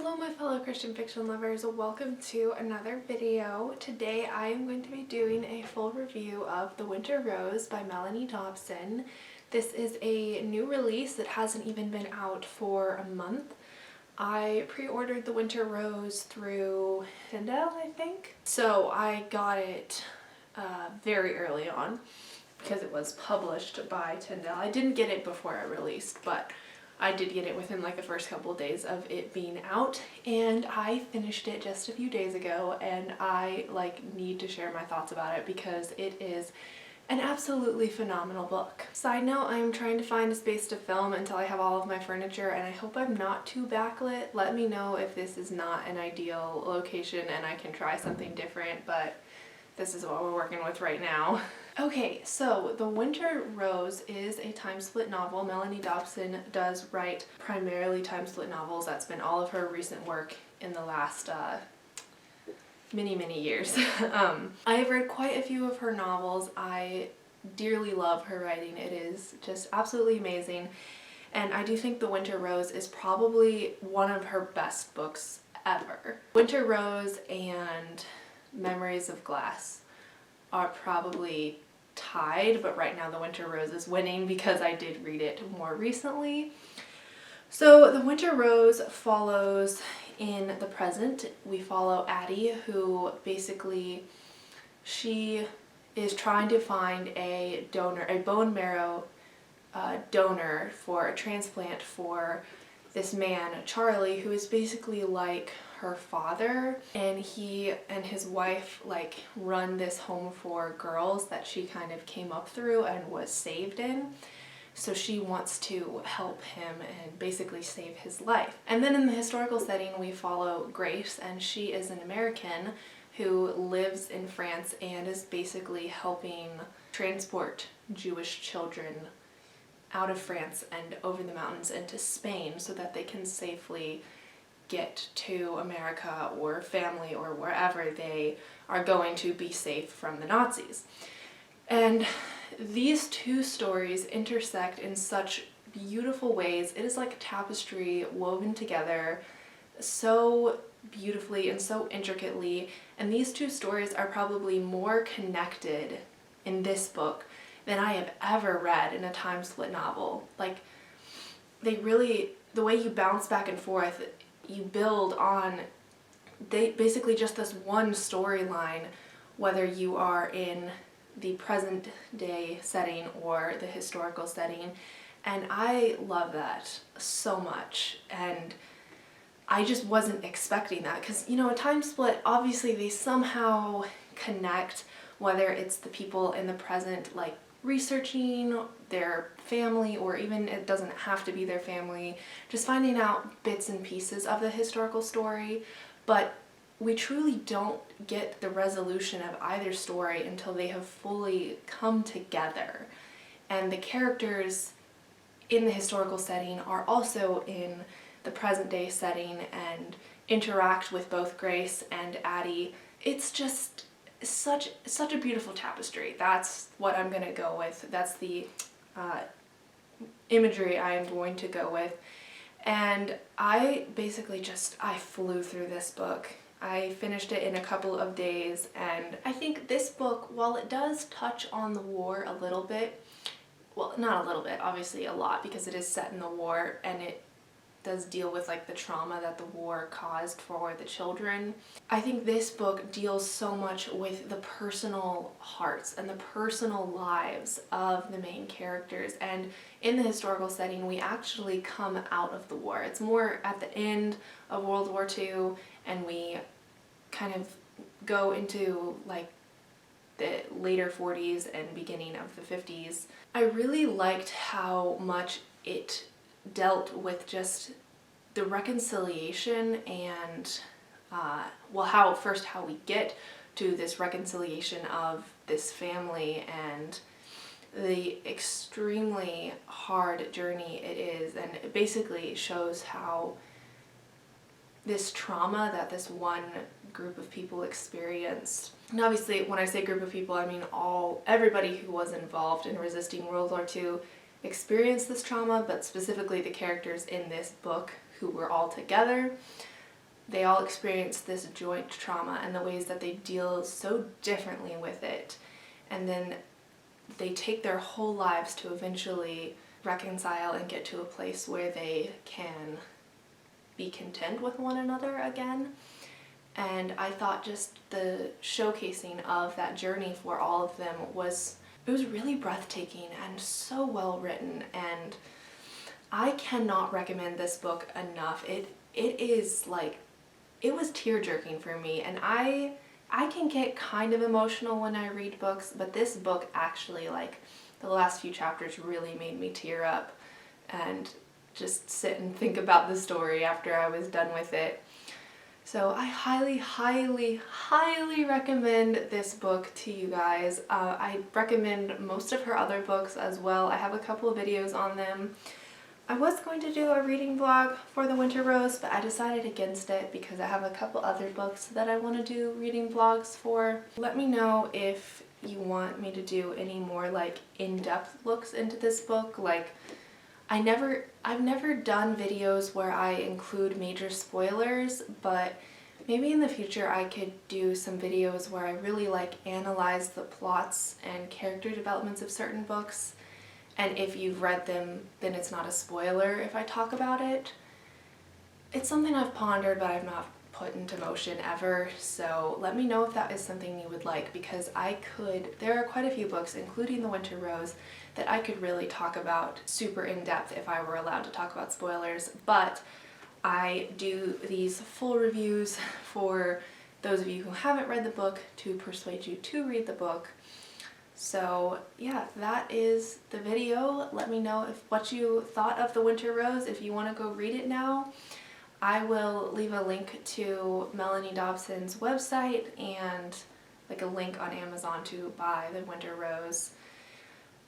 Hello my fellow Christian fiction lovers, welcome to another video. Today I am going to be doing a full review of The Winter Rose by Melanie Dobson. This is a new release that hasn't even been out for a month. I pre-ordered The Winter Rose through Tyndale, I think. So I got it very early on because it was published by Tyndale. I didn't get it before it released, but I did get it within like the first couple of days of it being out, and I finished it just a few days ago, and I need to share my thoughts about it because it is an absolutely phenomenal book. Side note, I'm trying to find a space to film until I have all of my furniture, and I hope I'm not too backlit. Let me know if this is not an ideal location and I can try something different, but this is what we're working with right now. Okay, so The Winter Rose is a time-split novel. Melanie Dobson does write primarily time-split novels. That's been all of her recent work in the last many years. I have read quite a few of her novels. I dearly love her writing. It is just absolutely amazing. And I do think The Winter Rose is probably one of her best books ever. Winter Rose and Memories of Glass are probably tied, but right now The Winter Rose is winning because I did read it more recently. So The Winter Rose follows in the present. We follow Addie, who basically, she is trying to find a donor, a bone marrow donor for a transplant for this man, Charlie, who is basically like her father, and he and his wife run this home for girls that she kind of came up through and was saved in. So she wants to help him and basically save his life. And then in the historical setting we follow Grace, and she is an American who lives in France and is basically helping transport Jewish children out of France and over the mountains into Spain so that they can safely get to America or family or wherever they are going to be safe from the Nazis. And these two stories intersect in such beautiful ways. It is like a tapestry woven together so beautifully and so intricately, and these two stories are probably more connected in this book than I have ever read in a time-split novel. They really, the way you bounce back and forth, you build on basically just this one storyline, whether you are in the present day setting or the historical setting, and I love that so much. And I just wasn't expecting that because, you know, a time split, obviously they somehow connect, whether it's the people in the present researching their family, or even it doesn't have to be their family, just finding out bits and pieces of the historical story. But we truly don't get the resolution of either story until they have fully come together. And the characters in the historical setting are also in the present day setting and interact with both Grace and Addie. It's just such a beautiful tapestry. That's what I'm gonna go with. That's the imagery I am going to go with. And I basically I flew through this book. I finished it in a couple of days, and I think this book, while it does touch on the war a little bit, well, not a little bit, obviously a lot, because it is set in the war and it does deal with the trauma that the war caused for the children. I think this book deals so much with the personal hearts and the personal lives of the main characters, and in the historical setting we actually come out of the war. It's more at the end of World War II, and we kind of go into the later 40s and beginning of the 50s. I really liked how much it dealt with just the reconciliation and how we get to this reconciliation of this family and the extremely hard journey it is, and it basically shows how this trauma that this one group of people experienced. And obviously when I say group of people, I mean everybody who was involved in resisting World War II experienced this trauma, but specifically the characters in this book who were all together. they all experience this joint trauma and the ways that they deal so differently with it. And then they take their whole lives to eventually reconcile and get to a place where they can be content with one another again. And I thought just the showcasing of that journey for all of them was really breathtaking and so well written, and I cannot recommend this book enough. It is like, it was tear-jerking for me, and I can get kind of emotional when I read books, but this book actually, like, the last few chapters really made me tear up and just sit and think about the story after I was done with it. So I highly, highly, highly recommend this book to you guys. I recommend most of her other books as well. I have a couple of videos on them. I was going to do a reading vlog for The Winter Rose, but I decided against it because I have a couple other books that I want to do reading vlogs for. Let me know if you want me to do any more like in-depth looks into this book. Like, I've never done videos where I include major spoilers, but maybe in the future I could do some videos where I really like analyze the plots and character developments of certain books. And if you've read them, then it's not a spoiler if I talk about it. It's something I've pondered, but I've not put into motion ever, so let me know if that is something you would like, because there are quite a few books, including The Winter Rose, that I could really talk about super in-depth if I were allowed to talk about spoilers, but I do these full reviews for those of you who haven't read the book to persuade you to read the book. So yeah, that is the video. Let me know what you thought of The Winter Rose, if you want to go read it now. I will leave a link to Melanie Dobson's website and like a link on Amazon to buy The Winter Rose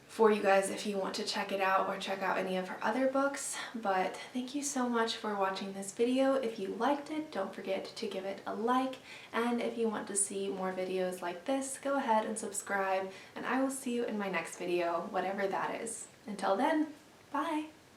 for you guys if you want to check it out or check out any of her other books. But thank you so much for watching this video. If you liked it, don't forget to give it a like, and if you want to see more videos like this, go ahead and subscribe, and I will see you in my next video, whatever that is. Until then, bye!